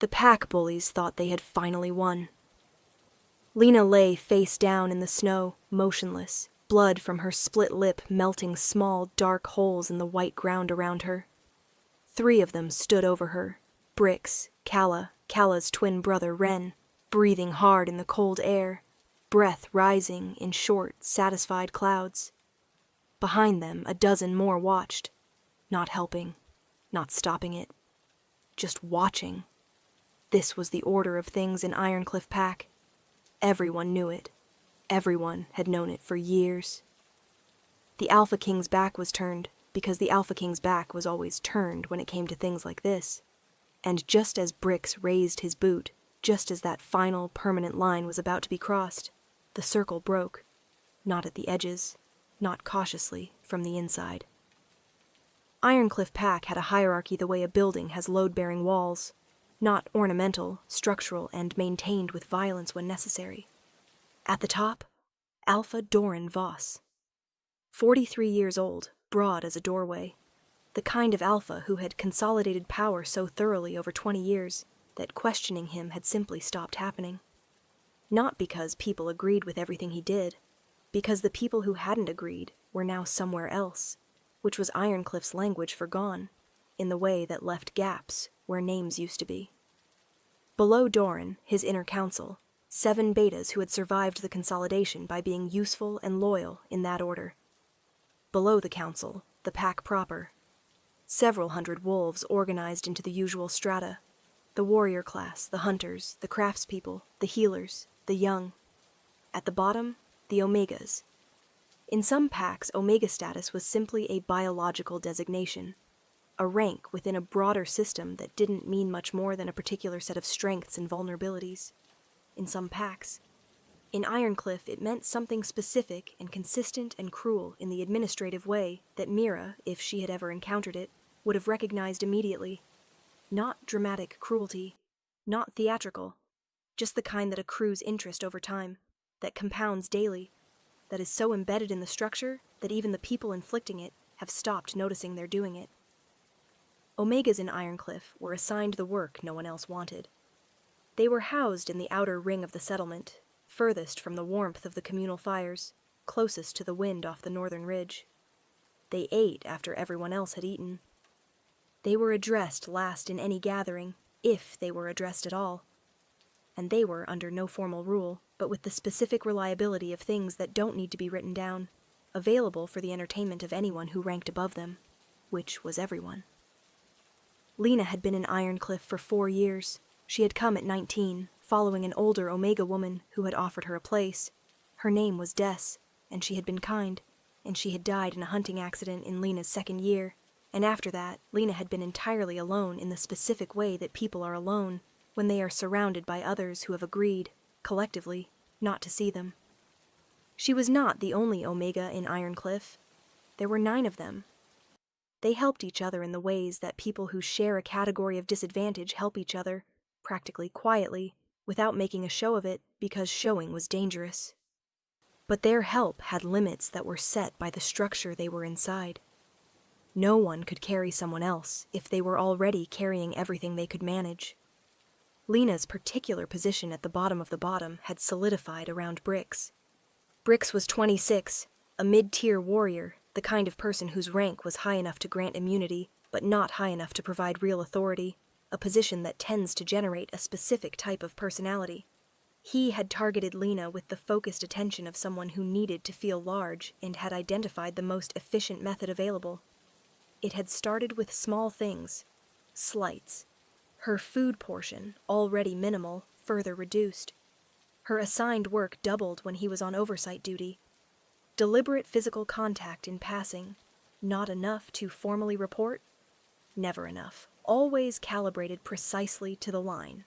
The pack bullies thought they had finally won. Lena lay face down in the snow, motionless, blood from her split lip melting small, dark holes in the white ground around her. 3 of them stood over her, Brix, Calla's twin brother Ren, breathing hard in the cold air, breath rising in short, satisfied clouds. Behind them, a dozen more watched, not helping, not stopping it, just watching. This was the order of things in Ironcliff Pack. Everyone knew it. Everyone had known it for years. The Alpha King's back was turned, because the Alpha King's back was always turned when it came to things like this. And just as Brix raised his boot, just as that final, permanent line was about to be crossed, the circle broke. Not at the edges, not cautiously, from the inside. Ironcliff Pack had a hierarchy the way a building has load-bearing walls. Not ornamental, structural, and maintained with violence when necessary. At the top, Alpha Doran Voss. 43 years old, broad as a doorway. The kind of Alpha who had consolidated power so thoroughly over 20 years that questioning him had simply stopped happening. Not because people agreed with everything he did, because the people who hadn't agreed were now somewhere else, which was Ironcliff's language for gone, in the way that left gaps where names used to be. Below Doran, his inner council, 7 betas who had survived the consolidation by being useful and loyal in that order. Below the council, the pack proper. Several hundred wolves organized into the usual strata. The warrior class, the hunters, the craftspeople, the healers, the young. At the bottom, the Omegas. In some packs, Omega status was simply a biological designation. A rank within a broader system that didn't mean much more than a particular set of strengths and vulnerabilities. In some packs. In Ironcliff, it meant something specific and consistent and cruel in the administrative way that Mira, if she had ever encountered it, would have recognized immediately. Not dramatic cruelty, not theatrical, just the kind that accrues interest over time, that compounds daily, that is so embedded in the structure that even the people inflicting it have stopped noticing they're doing it. Omegas in Ironcliff were assigned the work no one else wanted. They were housed in the outer ring of the settlement, furthest from the warmth of the communal fires, closest to the wind off the northern ridge. They ate after everyone else had eaten. They were addressed last in any gathering, if they were addressed at all. And they were under no formal rule, but with the specific reliability of things that don't need to be written down, available for the entertainment of anyone who ranked above them, which was everyone. Lena had been in Ironcliff for 4 years. She had come at 19, following an older Omega woman who had offered her a place. Her name was Des, and she had been kind, and she had died in a hunting accident in Lena's 2nd year, and after that, Lena had been entirely alone in the specific way that people are alone when they are surrounded by others who have agreed, collectively, not to see them. She was not the only Omega in Ironcliff. There were 9 of them. They helped each other in the ways that people who share a category of disadvantage help each other, practically quietly, without making a show of it because showing was dangerous. But their help had limits that were set by the structure they were inside. No one could carry someone else if they were already carrying everything they could manage. Lena's particular position at the bottom had solidified around Brix. Brix was 26, a mid-tier warrior, the kind of person whose rank was high enough to grant immunity, but not high enough to provide real authority, a position that tends to generate a specific type of personality. He had targeted Lena with the focused attention of someone who needed to feel large and had identified the most efficient method available. It had started with small things, slights. Her food portion, already minimal, further reduced. Her assigned work doubled when he was on oversight duty. Deliberate physical contact in passing. Not enough to formally report? Never enough. Always calibrated precisely to the line.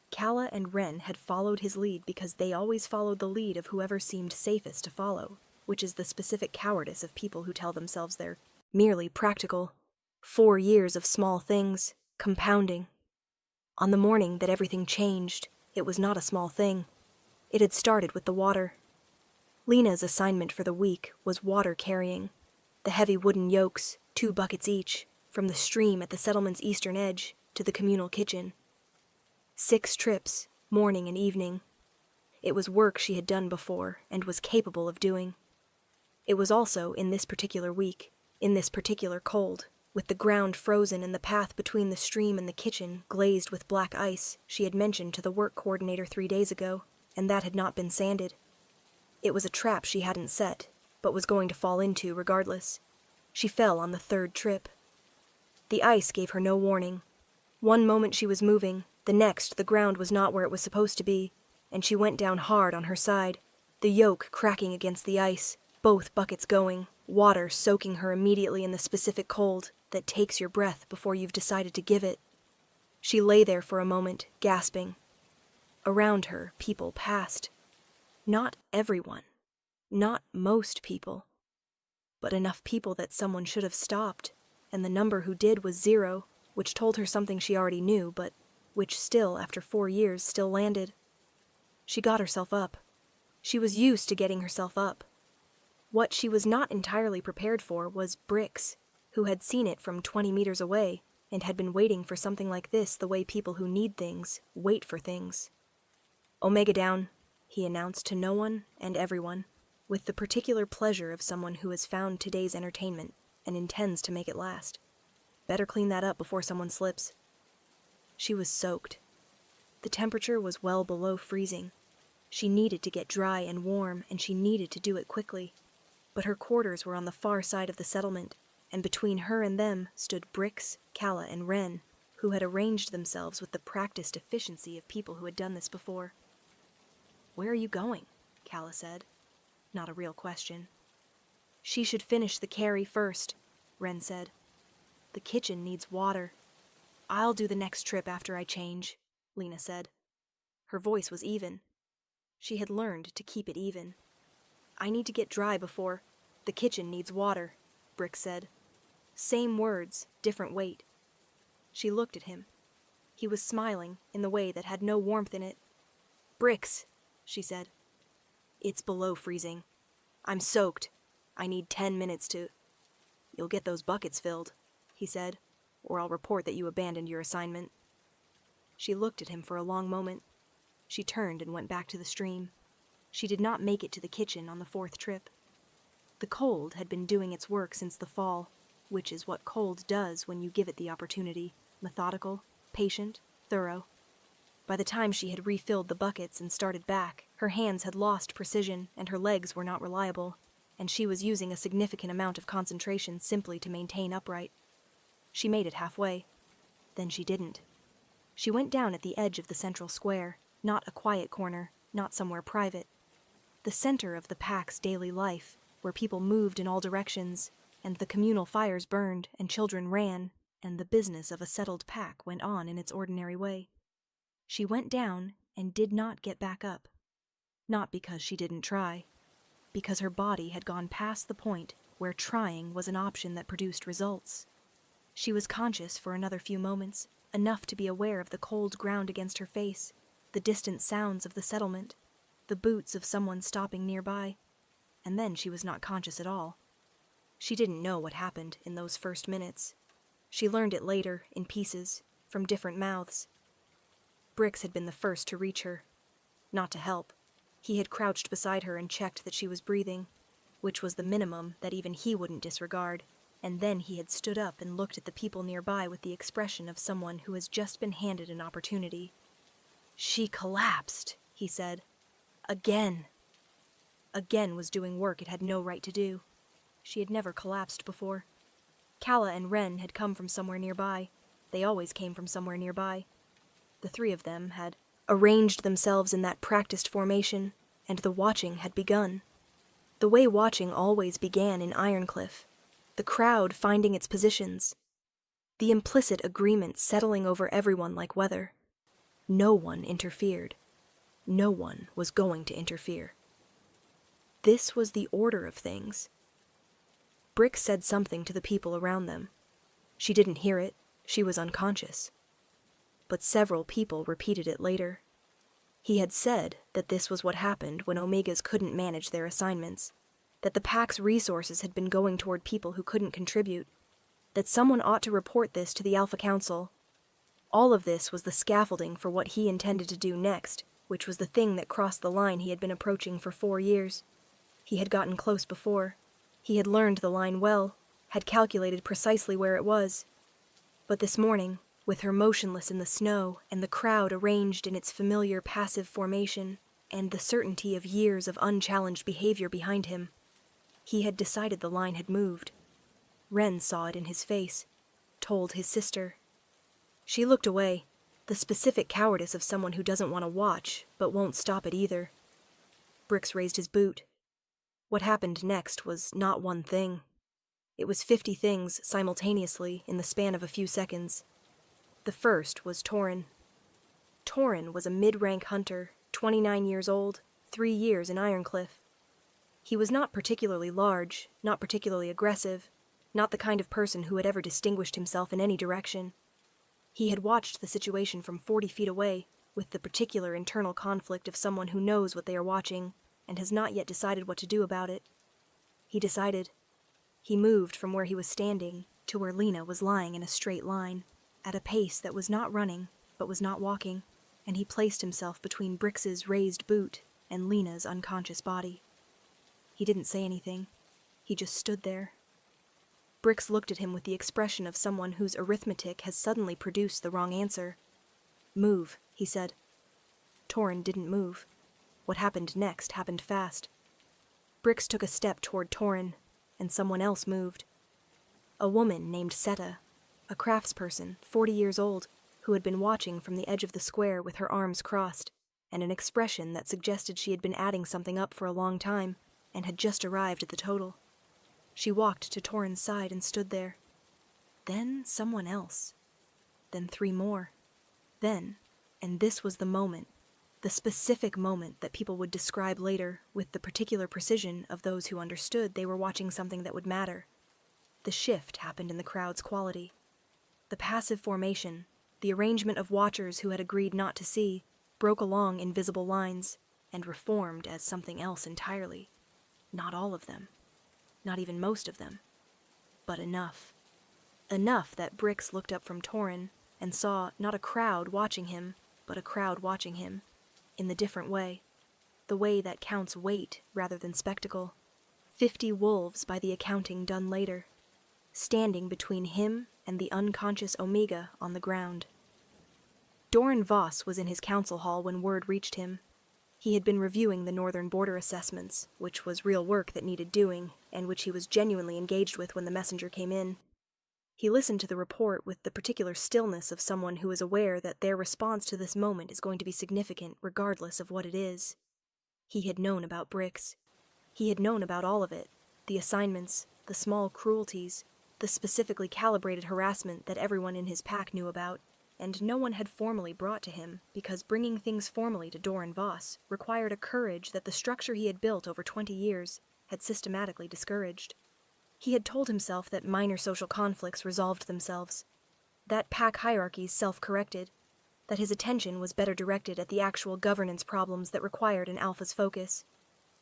Calla and Ren had followed his lead because they always followed the lead of whoever seemed safest to follow, which is the specific cowardice of people who tell themselves they're merely practical. 4 years of small things, compounding. On the morning that everything changed, it was not a small thing. It had started with the water. Lena's assignment for the week was water carrying. The heavy wooden yokes, 2 buckets each, from the stream at the settlement's eastern edge to the communal kitchen, 6 trips, morning and evening. It was work she had done before and was capable of doing. It was also, in this particular week, in this particular cold, with the ground frozen and the path between the stream and the kitchen glazed with black ice she had mentioned to the work coordinator 3 days ago, and that had not been sanded. It was a trap she hadn't set, but was going to fall into regardless. She fell on the 3rd trip. The ice gave her no warning. One moment she was moving, the next the ground was not where it was supposed to be, and she went down hard on her side, the yoke cracking against the ice, both buckets going, water soaking her immediately in the specific cold that takes your breath before you've decided to give it. She lay there for a moment, gasping. Around her, people passed. Not everyone. Not most people. But enough people that someone should have stopped, and the number who did was 0, which told her something she already knew, but which still, after 4 years, still landed. She got herself up. She was used to getting herself up. What she was not entirely prepared for was Brix, who had seen it from 20 meters away and had been waiting for something like this the way people who need things wait for things. "Omega down," he announced to no one and everyone, with the particular pleasure of someone who has found today's entertainment and intends to make it last. Better clean that up before someone slips. She was soaked. The temperature was well below freezing. She needed to get dry and warm, and she needed to do it quickly. But her quarters were on the far side of the settlement, and between her and them stood Brix, Calla, and Wren, who had arranged themselves with the practiced efficiency of people who had done this before. "Where are you going?" Calla said. Not a real question. "She should finish the carry first," Wren said. "The kitchen needs water." "I'll do the next trip after I change," Lena said. Her voice was even. She had learned to keep it even. "I need to get dry before the kitchen needs water," Brix said. Same words, different weight. She looked at him. He was smiling in the way that had no warmth in it. "Brix," she said. "It's below freezing. I'm soaked. I need 10 minutes to—" "You'll get those buckets filled," he said, "or I'll report that you abandoned your assignment." She looked at him for a long moment. She turned and went back to the stream. She did not make it to the kitchen on the 4th trip. The cold had been doing its work since the fall, which is what cold does when you give it the opportunity, methodical, patient, thorough. By the time she had refilled the buckets and started back, her hands had lost precision and her legs were not reliable, and she was using a significant amount of concentration simply to maintain upright. She made it halfway. Then she didn't. She went down at the edge of the central square, not a quiet corner, not somewhere private. The center of the pack's daily life, where people moved in all directions, and the communal fires burned, and children ran, and the business of a settled pack went on in its ordinary way. She went down and did not get back up. Not because she didn't try, because her body had gone past the point where trying was an option that produced results. She was conscious for another few moments, enough to be aware of the cold ground against her face, the distant sounds of the settlement, the boots of someone stopping nearby, and then she was not conscious at all. She didn't know what happened in those first minutes. She learned it later, in pieces, from different mouths. Brix had been the first to reach her. Not to help. He had crouched beside her and checked that she was breathing, which was the minimum that even he wouldn't disregard, and then he had stood up and looked at the people nearby with the expression of someone who has just been handed an opportunity. "She collapsed," he said. "Again." Again was doing work it had no right to do. She had never collapsed before. Calla and Wren had come from somewhere nearby. They always came from somewhere nearby. The 3 of them had arranged themselves in that practiced formation, and the watching had begun. The way watching always began in Ironcliff, the crowd finding its positions, the implicit agreement settling over everyone like weather. No one interfered. No one was going to interfere. This was the order of things. Brix said something to the people around them. She didn't hear it. She was unconscious. But several people repeated it later. He had said that this was what happened when Omegas couldn't manage their assignments, that the pack's resources had been going toward people who couldn't contribute, that someone ought to report this to the Alpha Council. All of this was the scaffolding for what he intended to do next, which was the thing that crossed the line he had been approaching for 4 years. He had gotten close before. He had learned the line well, had calculated precisely where it was. But this morning, with her motionless in the snow and the crowd arranged in its familiar passive formation, and the certainty of years of unchallenged behavior behind him, he had decided the line had moved. Ren saw it in his face, told his sister. She looked away, the specific cowardice of someone who doesn't want to watch, but won't stop it either. Brix raised his boot. What happened next was not one thing. It was 50 things simultaneously in the span of a few seconds. The first was Torin. Torin was a mid-rank hunter, 29 years old, 3 years in Ironcliff. He was not particularly large, not particularly aggressive, not the kind of person who had ever distinguished himself in any direction. He had watched the situation from 40 feet away, with the particular internal conflict of someone who knows what they are watching and has not yet decided what to do about it. He decided. He moved from where he was standing to where Lena was lying in a straight line, at a pace that was not running, but was not walking, and he placed himself between Brix's raised boot and Lena's unconscious body. He didn't say anything. He just stood there. Brix looked at him with the expression of someone whose arithmetic has suddenly produced the wrong answer. "Move," he said. Torin didn't move. What happened next happened fast. Brix took a step toward Torin, and someone else moved. A woman named Seta, a craftsperson, 40 years old, who had been watching from the edge of the square with her arms crossed, and an expression that suggested she had been adding something up for a long time, and had just arrived at the total. She walked to Torin's side and stood there. Then someone else. Then 3 more. Then, and this was the moment, the specific moment that people would describe later with the particular precision of those who understood they were watching something that would matter. The shift happened in the crowd's quality. The passive formation, the arrangement of watchers who had agreed not to see, broke along invisible lines and reformed as something else entirely. Not all of them. Not even most of them. But enough. Enough that Brix looked up from Torin and saw not a crowd watching him, but a crowd watching him, in the different way. The way that counts weight rather than spectacle. 50 wolves by the accounting done later, standing between him and the unconscious Omega on the ground. Doran Voss was in his council hall when word reached him. He had been reviewing the northern border assessments, which was real work that needed doing, and which he was genuinely engaged with when the messenger came in. He listened to the report with the particular stillness of someone who is aware that their response to this moment is going to be significant regardless of what it is. He had known about Brix. He had known about all of it, the assignments, the small cruelties, the specifically calibrated harassment that everyone in his pack knew about, and no one had formally brought to him because bringing things formally to Doran Voss required a courage that the structure he had built over 20 years had systematically discouraged. He had told himself that minor social conflicts resolved themselves, that pack hierarchies self-corrected, that his attention was better directed at the actual governance problems that required an alpha's focus.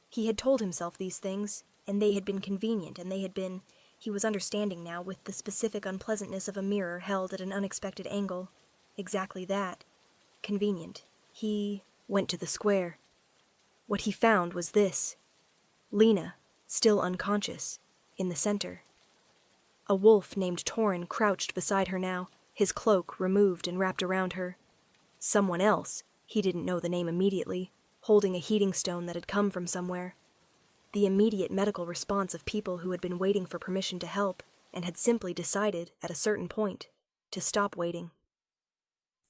He had told himself these things, and they had been convenient, and they had been, he was understanding now with the specific unpleasantness of a mirror held at an unexpected angle. Exactly that. Convenient. He went to the square. What he found was this. Lena, still unconscious, in the center. A wolf named Torin crouched beside her now, his cloak removed and wrapped around her. Someone else, he didn't know the name immediately, holding a heating stone that had come from somewhere. The immediate medical response of people who had been waiting for permission to help and had simply decided, at a certain point, to stop waiting.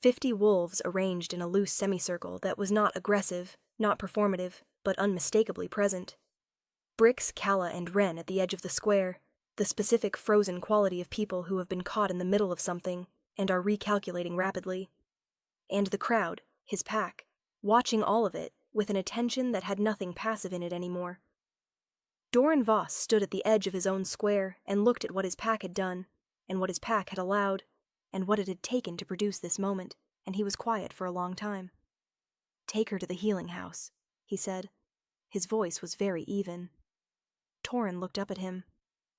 50 wolves arranged in a loose semicircle that was not aggressive, not performative, but unmistakably present. Brix, Kala, and Ren at the edge of the square, the specific frozen quality of people who have been caught in the middle of something and are recalculating rapidly. And the crowd, his pack, watching all of it with an attention that had nothing passive in it anymore. Doran Voss stood at the edge of his own square and looked at what his pack had done, and what his pack had allowed, and what it had taken to produce this moment, and he was quiet for a long time. "Take her to the healing house," he said. His voice was very even. Torin looked up at him.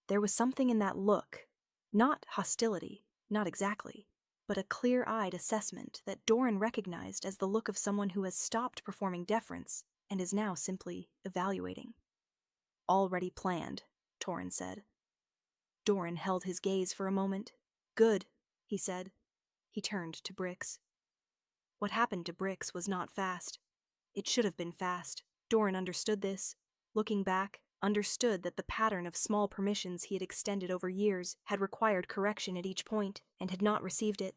There was something in that look. Not hostility, not exactly, but a clear-eyed assessment that Doran recognized as the look of someone who has stopped performing deference and is now simply evaluating. "Already planned," Torin said. Doran held his gaze for a moment. "Good," he said. He turned to Brix. What happened to Brix was not fast. It should have been fast. Doran understood this. Looking back, understood that the pattern of small permissions he had extended over years had required correction at each point, and had not received it.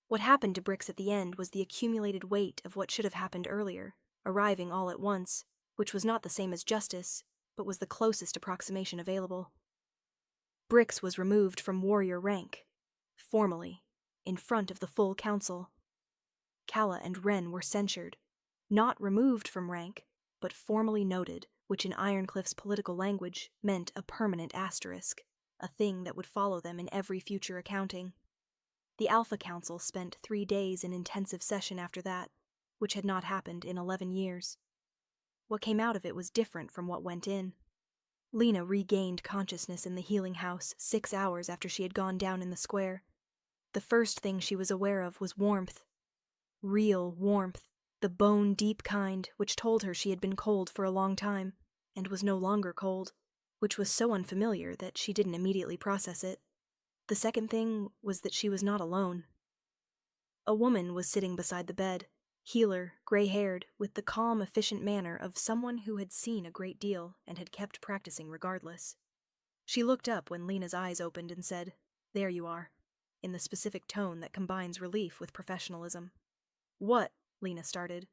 What happened to Brix at the end was the accumulated weight of what should have happened earlier, arriving all at once, which was not the same as justice, but was the closest approximation available. Brix was removed from warrior rank, formally, in front of the full council. Calla and Wren were censured, not removed from rank, but formally noted, which in Ironcliff's political language meant a permanent asterisk, a thing that would follow them in every future accounting. The Alpha Council spent 3 days in intensive session after that, which had not happened in 11 years. What came out of it was different from what went in. Lena regained consciousness in the healing house 6 hours after she had gone down in the square. The first thing she was aware of was warmth. Real warmth, the bone-deep kind which told her she had been cold for a long time, and was no longer cold, which was so unfamiliar that she didn't immediately process it. The second thing was that she was not alone. A woman was sitting beside the bed, healer, gray-haired, with the calm, efficient manner of someone who had seen a great deal and had kept practicing regardless. She looked up when Lena's eyes opened and said, "There you are," in the specific tone that combines relief with professionalism. "What?" Lena started.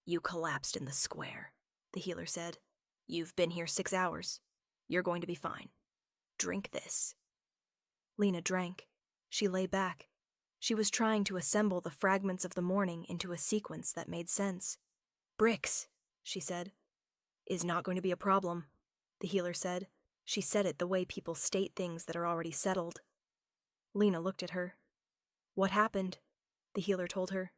"You collapsed in the square," the healer said. "You've been here 6 hours. You're going to be fine. Drink this." Lena drank. She lay back. She was trying to assemble the fragments of the morning into a sequence that made sense. "Brix," she said. "Is not going to be a problem," the healer said. She said it the way people state things that are already settled. Lena looked at her. "What happened?" the healer told her.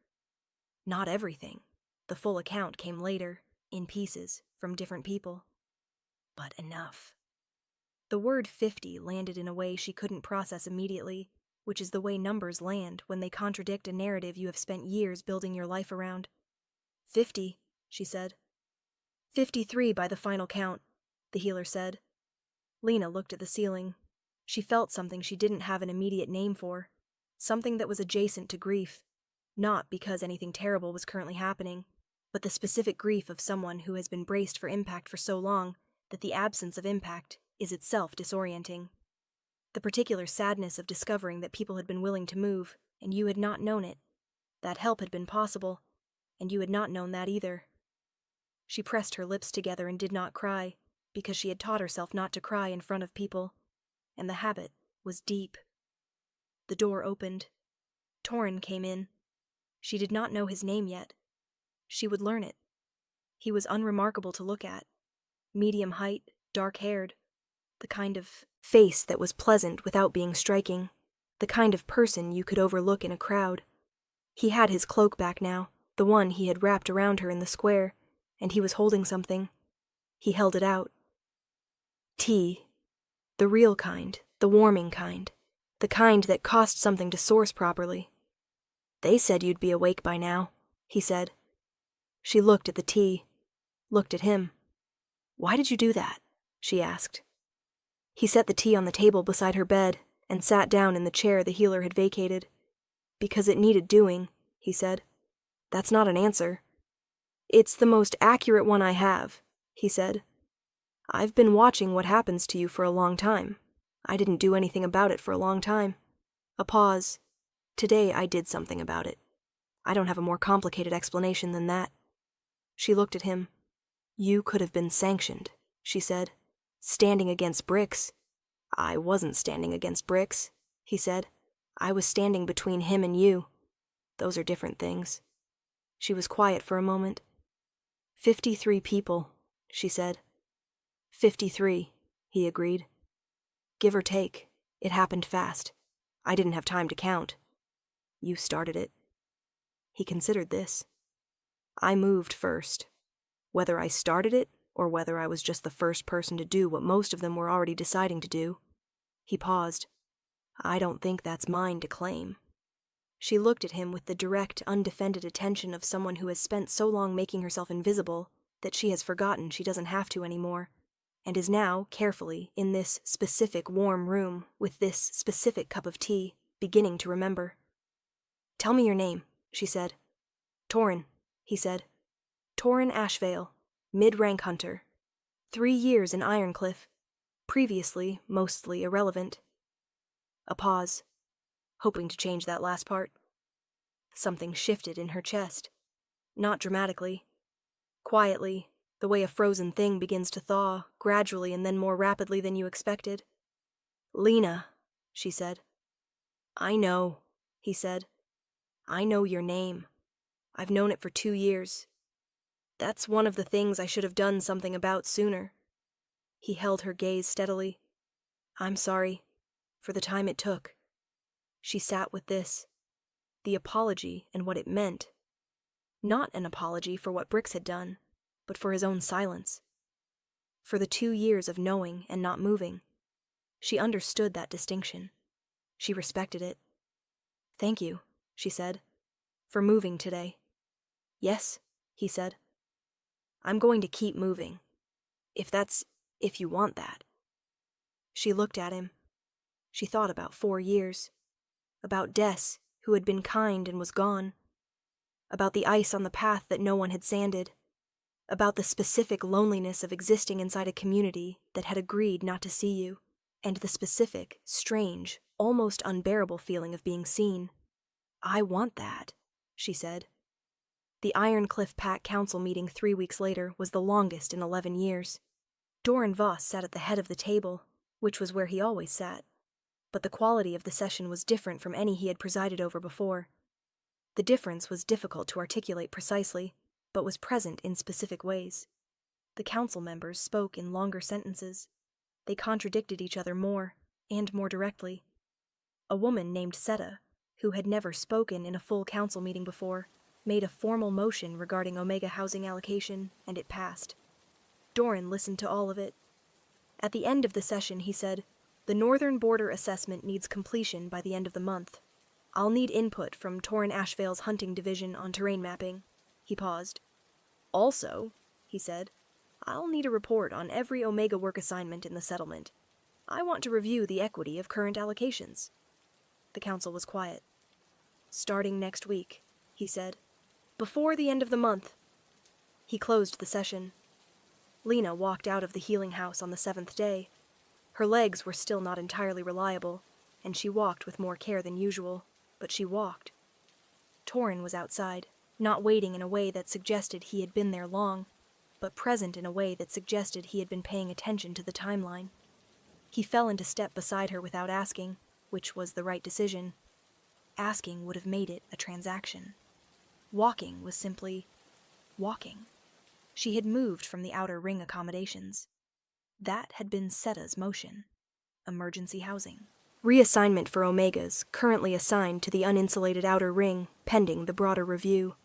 "Not everything. The full account came later, in pieces, from different people. But enough." The word 50 landed in a way she couldn't process immediately, which is the way numbers land when they contradict a narrative you have spent years building your life around. 50, she said. 53 by the final count, the healer said. Lena looked at the ceiling. She felt something she didn't have an immediate name for, something that was adjacent to grief, not because anything terrible was currently happening, but the specific grief of someone who has been braced for impact for so long that the absence of impact is itself disorienting. The particular sadness of discovering that people had been willing to move, and you had not known it, that help had been possible, and you had not known that either. She pressed her lips together and did not cry, because she had taught herself not to cry in front of people, and the habit was deep. The door opened. Torin came in. She did not know his name yet. She would learn it. He was unremarkable to look at. Medium height, dark-haired. The kind of face that was pleasant without being striking. The kind of person you could overlook in a crowd. He had his cloak back now, the one he had wrapped around her in the square, and he was holding something. He held it out. Tea. The real kind, the warming kind. The kind that cost something to source properly. "They said you'd be awake by now," he said. She looked at the tea, looked at him. "Why did you do that?" she asked. He set the tea on the table beside her bed and sat down in the chair the healer had vacated. "Because it needed doing," he said. "That's not an answer." "It's the most accurate one I have," he said. "I've been watching what happens to you for a long time. I didn't do anything about it for a long time." A pause. "Today I did something about it. I don't have a more complicated explanation than that." She looked at him. "You could have been sanctioned," she said. "Standing against Brix." "I wasn't standing against Brix," he said. "I was standing between him and you. Those are different things." She was quiet for a moment. 53 people, she said. 53, he agreed. "Give or take. It happened fast. I didn't have time to count. You started it." He considered this. "I moved first. Whether I started it, or whether I was just the first person to do what most of them were already deciding to do." He paused. "I don't think that's mine to claim." She looked at him with the direct, undefended attention of someone who has spent so long making herself invisible that she has forgotten she doesn't have to anymore, and is now, carefully, in this specific warm room, with this specific cup of tea, beginning to remember. "Tell me your name," she said. "Torin," he said. "Torin Ashvale, mid-rank hunter. 3 years in Ironcliff. Previously, mostly irrelevant." A pause, hoping to change that last part. Something shifted in her chest. Not dramatically. Quietly, the way a frozen thing begins to thaw, gradually and then more rapidly than you expected. "Lena," she said. "I know," he said. "I know your name. I've known it for 2 years. That's one of the things I should have done something about sooner." He held her gaze steadily. "I'm sorry, for the time it took." She sat with this. The apology and what it meant. Not an apology for what Brix had done, but for his own silence. For the 2 years of knowing and not moving. She understood that distinction. She respected it. "Thank you," she said, "for moving today." "Yes," he said. "I'm going to keep moving. If you want that." She looked at him. She thought about 4 years. About Des, who had been kind and was gone. About the ice on the path that no one had sanded. About the specific loneliness of existing inside a community that had agreed not to see you. And the specific, strange, almost unbearable feeling of being seen. "I want that," she said. The Ironcliff Pack Council meeting 3 weeks later was the longest in 11 years. Doran Voss sat at the head of the table, which was where he always sat. But the quality of the session was different from any he had presided over before. The difference was difficult to articulate precisely, but was present in specific ways. The council members spoke in longer sentences. They contradicted each other more, and more directly. A woman named Seta, who had never spoken in a full council meeting before, made a formal motion regarding Omega housing allocation, and it passed. Doran listened to all of it. At the end of the session, he said, "The Northern Border Assessment needs completion by the end of the month. I'll need input from Torin Ashvale's hunting division on terrain mapping." He paused. "Also," he said, "I'll need a report on every Omega work assignment in the settlement. I want to review the equity of current allocations." The council was quiet. "Starting next week," he said. "Before the end of the month." He closed the session. Lena walked out of the healing house on the 7th day. Her legs were still not entirely reliable, and she walked with more care than usual, but she walked. Torin was outside, not waiting in a way that suggested he had been there long, but present in a way that suggested he had been paying attention to the timeline. He fell into step beside her without asking, which was the right decision. Asking would have made it a transaction. Walking was simply walking. She had moved from the outer ring accommodations. That had been Seta's motion. Emergency housing. Reassignment for Omegas, currently assigned to the uninsulated outer ring, pending the broader review.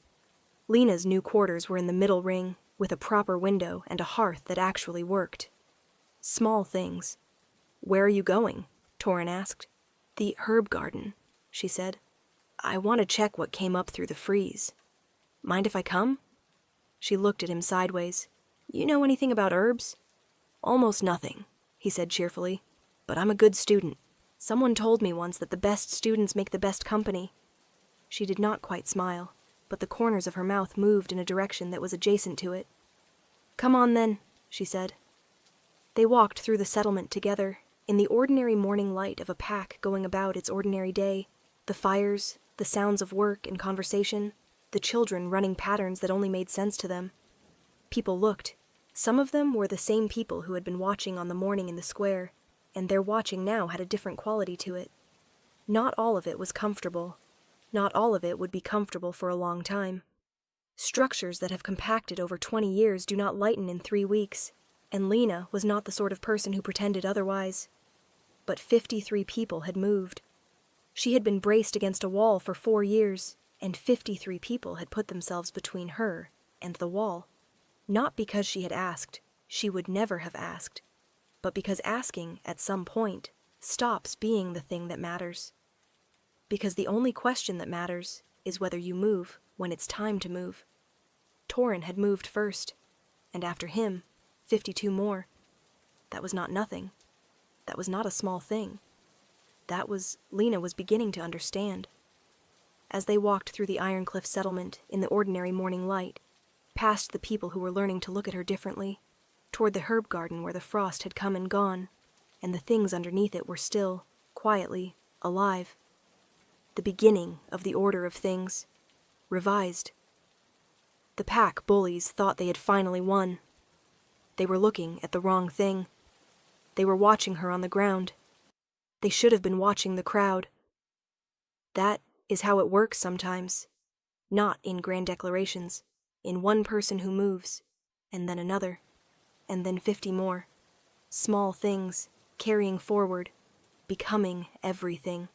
Lena's new quarters were in the middle ring, with a proper window and a hearth that actually worked. Small things. "Where are you going?" Torin asked. "The herb garden," she said. "I want to check what came up through the freeze. Mind if I come?" She looked at him sideways. "You know anything about herbs?" "Almost nothing," he said cheerfully. "But I'm a good student. Someone told me once that the best students make the best company." She did not quite smile, but the corners of her mouth moved in a direction that was adjacent to it. "Come on then," she said. They walked through the settlement together, in the ordinary morning light of a pack going about its ordinary day, the fires, the sounds of work and conversation, the children running patterns that only made sense to them. People looked. Some of them were the same people who had been watching on the morning in the square, and their watching now had a different quality to it. Not all of it was comfortable. Not all of it would be comfortable for a long time. Structures that have compacted over 20 years do not lighten in 3 weeks, and Lena was not the sort of person who pretended otherwise. But 53 people had moved. She had been braced against a wall for 4 years, and 53 people had put themselves between her and the wall. Not because she had asked, she would never have asked, but because asking, at some point, stops being the thing that matters. Because the only question that matters is whether you move when it's time to move. Torin had moved first, and after him, 52 more. That was not nothing. That was not a small thing. Lena was beginning to understand. As they walked through the Ironcliff settlement in the ordinary morning light, past the people who were learning to look at her differently, toward the herb garden where the frost had come and gone, and the things underneath it were still, quietly, alive. The beginning of the order of things, revised. The pack bullies thought they had finally won. They were looking at the wrong thing. They were watching her on the ground. They should have been watching the crowd. That is how it works sometimes. Not in grand declarations, in one person who moves, and then another, and then 50 more. Small things, carrying forward, becoming everything.